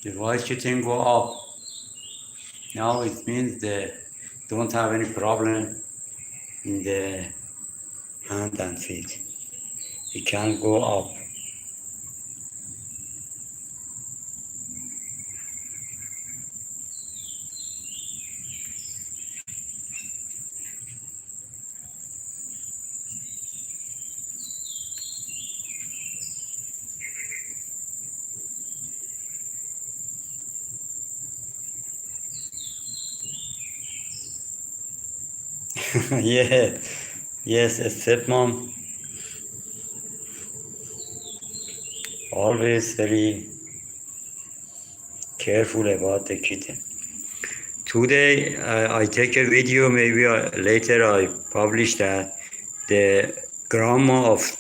The right kitten go up. Now it means they don't have any problem in the hand and feet. It can go up. Yeah, yes, a stepmom always very careful about the kitten. Today I take a video, maybe later I publish that the grandma of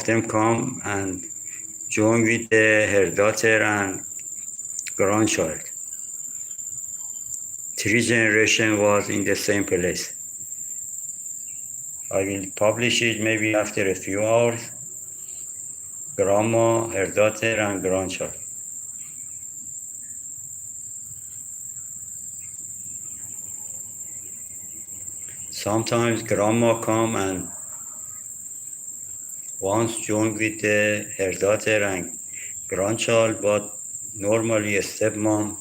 them come and join with her daughter and grandchild. 3 generations was in the same place. I will publish it maybe after a few hours. Grandma, her daughter, and grandchild. Sometimes grandma come and once join with her daughter and grandchild, but normally a stepmom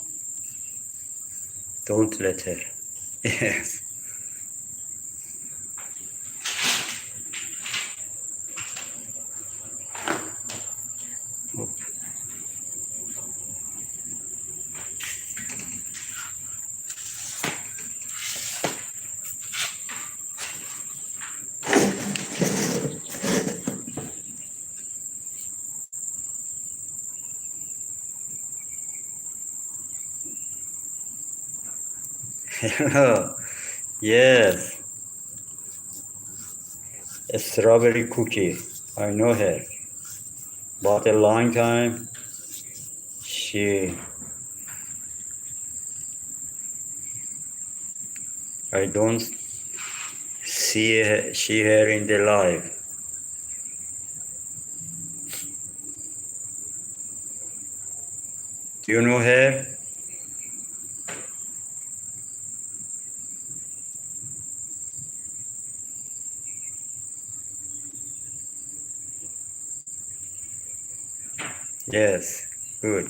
don't let her. Yes. Hello. Yes. A strawberry cookie. I know her. But a long time I don't see her in the live. Do you know her? Yes, good.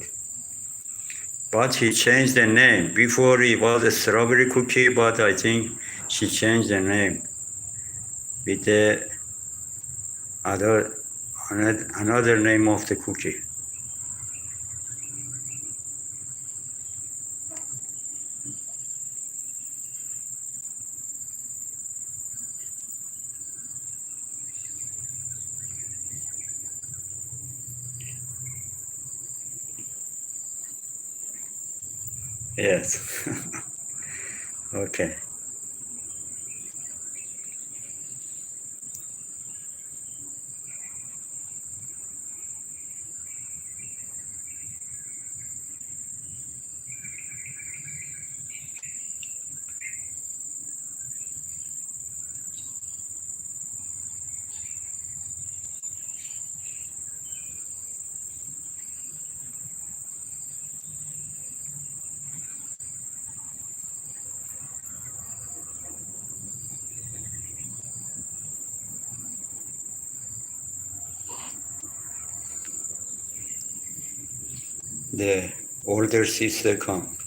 But she changed the name. Before it was a strawberry cookie, but I think she changed the name with the another name of the cookie. Yes. Okay. The older sister come.